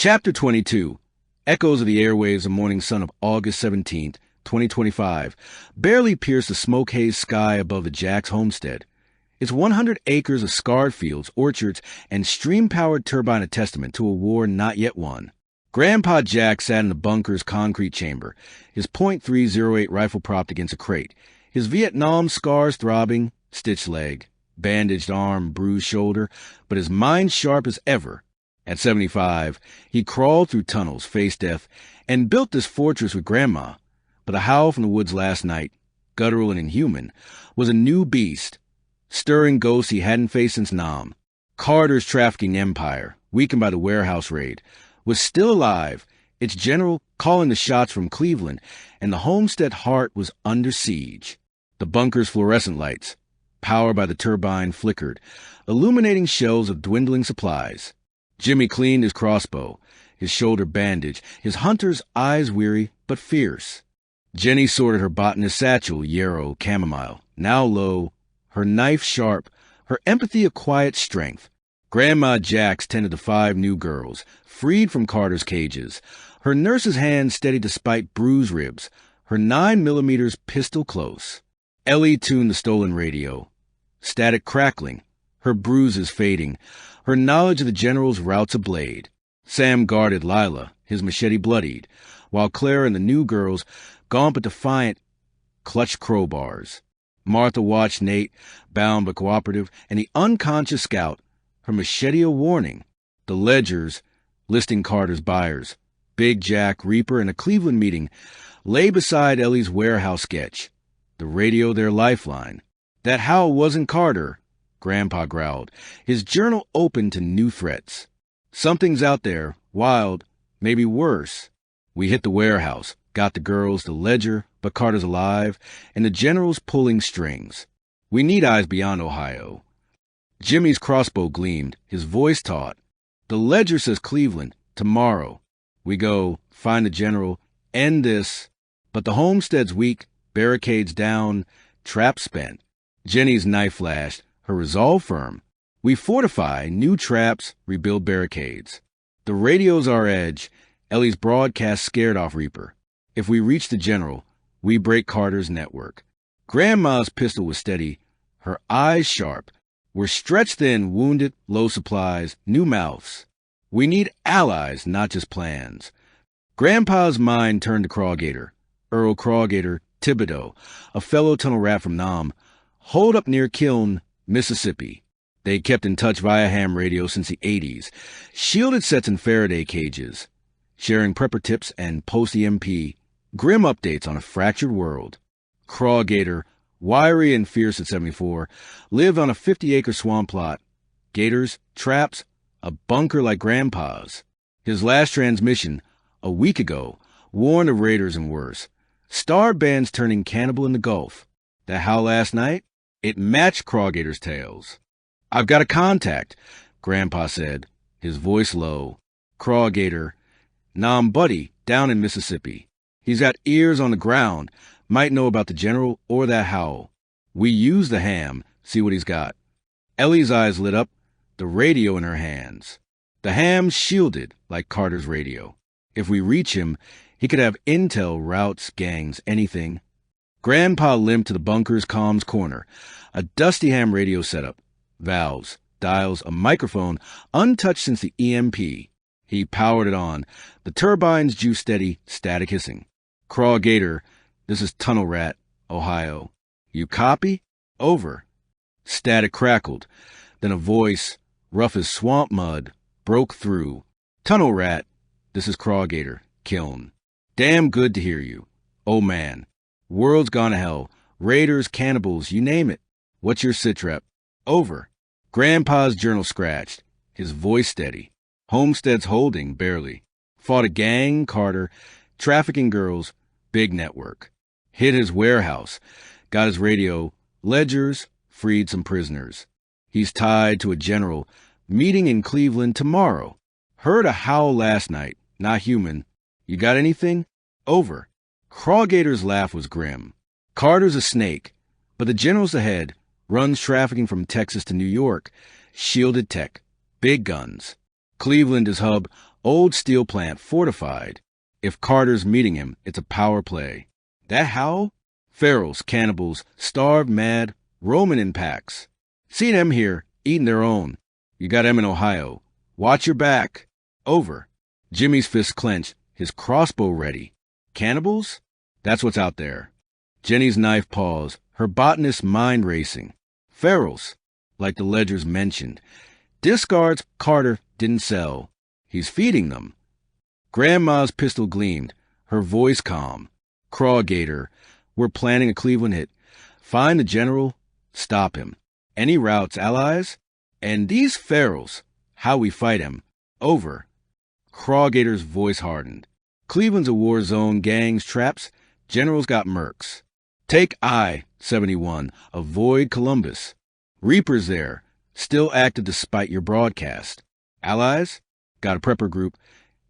Chapter 22. Echoes of the airwaves, the morning sun of August 17th, 2025, barely pierce the smoke-haze sky above the Jacks homestead. Its 100 acres of scarred fields, orchards, and stream-powered turbine a testament to a war not yet won. Grandpa Jack sat in the bunker's concrete chamber, his .308 rifle propped against a crate, his Vietnam scars throbbing, stitched leg, bandaged arm, bruised shoulder, but his mind sharp as ever. At 75, he crawled through tunnels, faced death, and built this fortress with Grandma. But a howl from the woods last night, guttural and inhuman, was a new beast, stirring ghosts he hadn't faced since Nam. Carter's trafficking empire, weakened by the warehouse raid, was still alive, its general calling the shots from Cleveland, and the homestead heart was under siege. The bunker's fluorescent lights, powered by the turbine, flickered, illuminating shelves of dwindling supplies. Jimmy cleaned his crossbow, his shoulder bandaged, his hunter's eyes weary but fierce. Jenny sorted her botanist satchel, yarrow, chamomile, now low, her knife sharp, her empathy a quiet strength. Grandma Jax tended the 5 new girls, freed from Carter's cages, her nurse's hand steady despite bruised ribs, her 9mm pistol close. Ellie tuned the stolen radio, static crackling, her bruises fading, her knowledge of the general's routes ablade. Sam guarded Lila, his machete bloodied, while Claire and the new girls, gaunt but defiant, clutched crowbars. Martha watched Nate, bound but cooperative, and the unconscious scout, her machete a warning. The ledgers, listing Carter's buyers, Big Jack, Reaper, and a Cleveland meeting, lay beside Ellie's warehouse sketch. The radio their lifeline. That howl wasn't Carter, Grandpa growled, his journal open to new threats. Something's out there, wild, maybe worse. We hit the warehouse, got the girls, the ledger, but Carter's alive, and the general's pulling strings. We need eyes beyond Ohio. Jimmy's crossbow gleamed, his voice taut. The ledger says Cleveland, tomorrow. We go, find the general, end this. But the homestead's weak, barricades down, traps spent. Jenny's knife flashed, her resolve firm. We fortify, new traps, rebuild barricades. The radio's our edge. Ellie's broadcast scared off Reaper. If we reach the general, we break Carter's network. Grandma's pistol was steady, her eyes sharp. We're stretched thin, wounded, low supplies, new mouths. We need allies, not just plans. Grandpa's mind turned to Crawgator. Earl Crawgator, Thibodeau, a fellow tunnel rat from Nam, holed up near Kiln, Mississippi. They kept in touch via ham radio since the 80s, shielded sets in Faraday cages, sharing prepper tips and post-EMP, grim updates on a fractured world. Crawgator, wiry and fierce at 74, lived on a 50-acre swamp plot. Gators, traps, a bunker like Grandpa's. His last transmission, a week ago, warned of raiders and worse. Star bands turning cannibal in the Gulf. That howl last night? It matched Crawgator's tales. I've got a contact, Grandpa said, his voice low. Crawgator, Nam buddy, down in Mississippi. He's got ears on the ground, might know about the general or that howl. We use the ham, see what he's got. Ellie's eyes lit up, the radio in her hands. The ham's shielded, like Carter's radio. If we reach him, he could have intel, routes, gangs, anything. Grandpa limped to the bunker's comms corner, a dusty ham radio setup, valves, dials, a microphone, untouched since the EMP. He powered it on, the turbines juice steady, static hissing. Crawgator, this is Tunnel Rat, Ohio. You copy? Over. Static crackled, then a voice, rough as swamp mud, broke through. Tunnel Rat, this is Crawgator, Kiln. Damn good to hear you. Oh man. World's gone to hell. Raiders, cannibals, you name it. What's your sitrep? Over. Grandpa's journal scratched, his voice steady. Homestead's holding, barely. Fought a gang, Carter, trafficking girls, big network. Hit his warehouse, got his radio, ledgers, freed some prisoners. He's tied to a general, meeting in Cleveland tomorrow. Heard a howl last night, not human. You got anything? Over. Crawgator's laugh was grim. Carter's a snake, but the general's ahead, runs trafficking from Texas to New York, shielded tech, big guns. Cleveland is hub, Old steel plant fortified. If Carter's meeting him, it's a power play. That howl? Ferals, cannibals, starved, mad, roaming in packs. See them here, eating their own. You got them in Ohio. Watch your back. Over. Jimmy's fist clenched, his crossbow ready. Cannibals? That's what's out there. Jenny's knife paused, her botanist mind racing. Ferals, like the ledgers mentioned. Discards Carter didn't sell. He's feeding them. Grandma's pistol gleamed, her voice calm. Crawgator, we're planning a Cleveland hit. Find the general, stop him. Any routes, allies? And these ferals, how we fight him. Over. Crawgator's voice hardened. Cleveland's a war zone, gangs, traps. General's got mercs. Take I-71, avoid Columbus. Reaper's there, still active despite your broadcast. Allies? Got a prepper group.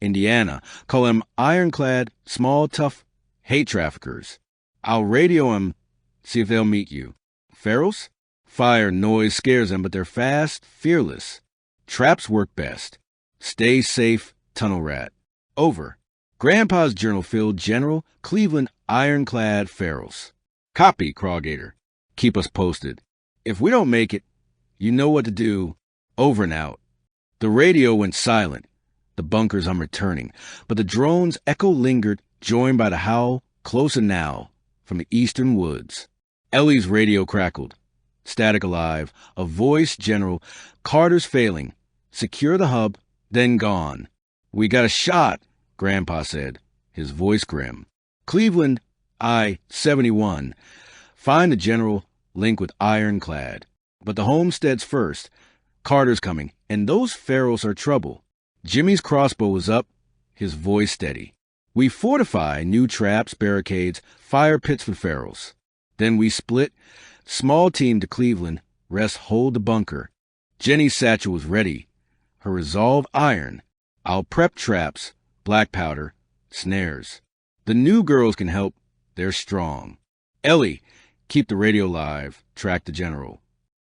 Indiana, call them ironclad, small, tough, hate traffickers. I'll radio them, see if they'll meet you. Ferals? Fire, noise scares them, but they're fast, fearless. Traps work best. Stay safe, tunnel rat. Over. Grandpa's journal filled General, Cleveland, ironclad, ferals. Copy, Crawgator. Keep us posted. If we don't make it, you know what to do. Over and out. The radio went silent. The bunkers I'm returning, but the drone's echo lingered, joined by the howl, closer now, from the eastern woods. Ellie's radio crackled. Static alive. A voice, General. Carter's failing. Secure the hub, then gone. We got a shot, Grandpa said, his voice grim. Cleveland, I-71. Find the general, link with ironclad. But the homestead's first. Carter's coming, and those ferals are trouble. Jimmy's crossbow was up, his voice steady. We fortify new traps, barricades, fire pits for ferals. Then we split. Small team to Cleveland, rest hold the bunker. Jenny's satchel was ready. Her resolve iron. I'll prep traps, black powder, snares. The new girls can help. They're strong. Ellie, keep the radio live, track the general.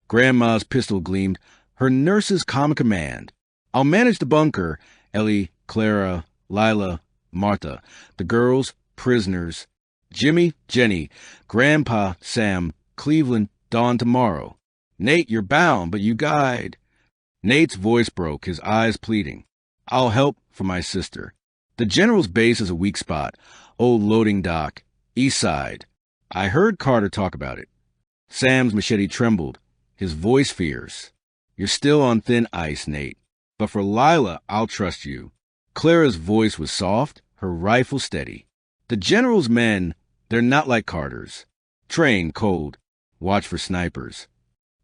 Grandma's pistol gleamed, her nurse's calm command. I'll manage the bunker, Ellie, Clara, Lila, Martha. The girls, prisoners. Jimmy, Jenny, Grandpa, Sam, Cleveland, dawn tomorrow. Nate, you're bound, but you guide. Nate's voice broke, his eyes pleading. I'll help for my sister. The general's base is a weak spot. Old loading dock, east side. I heard Carter talk about it. Sam's machete trembled, his voice fierce. You're still on thin ice, Nate. But for Lila, I'll trust you. Clara's voice was soft, her rifle steady. The general's men, they're not like Carter's. Trained, cold. Watch for snipers.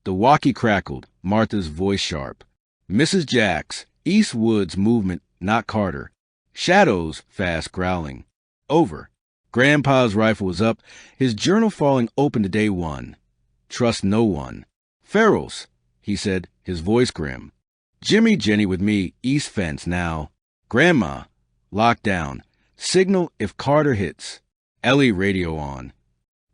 The walkie crackled, Martha's voice sharp. Mrs. Jacks, East Woods movement, not Carter. Shadows, fast growling. Over. Grandpa's rifle was up, his journal falling open to day one. Trust no one. Ferals, he said, his voice grim. Jimmy, Jenny with me, east fence now. Grandma, locked down. Signal if Carter hits. Ellie radio on.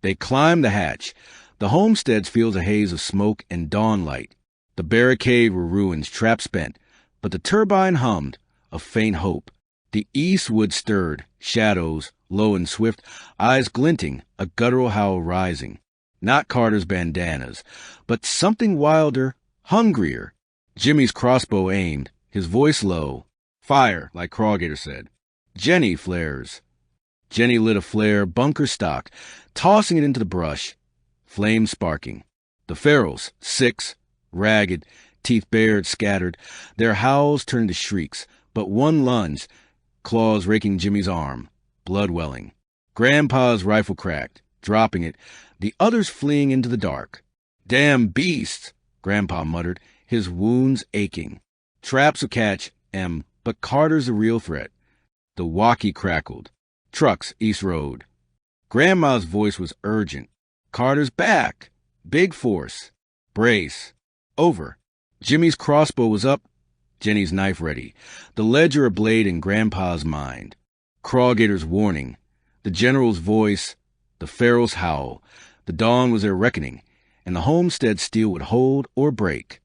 They climbed the hatch. The homestead feels a haze of smoke and dawn light. The barricade were ruins, traps spent, but the turbine hummed, a faint hope. The east wood stirred, shadows, low and swift, eyes glinting, a guttural howl rising. Not Carter's bandanas, but something wilder, hungrier. Jimmy's crossbow aimed, his voice low. Fire, like Crawgator said. Jenny flares. Jenny lit a flare, bunker stock, tossing it into the brush. Flame sparking. The ferals, 6, ragged, teeth bared, scattered. Their howls turned to shrieks, but one lunged, claws raking Jimmy's arm, blood welling. Grandpa's rifle cracked, dropping it, the others fleeing into the dark. Damn beasts, Grandpa muttered, his wounds aching. Traps will catch, but Carter's a real threat. The walkie crackled. Trucks, East Road. Grandma's voice was urgent. Carter's back. Big force. Brace. Over. Jimmy's crossbow was up. Jenny's knife ready. The ledger a blade in Grandpa's mind. Crawgator's warning. The general's voice. The feral's howl. The dawn was their reckoning, and the homestead steel would hold or break.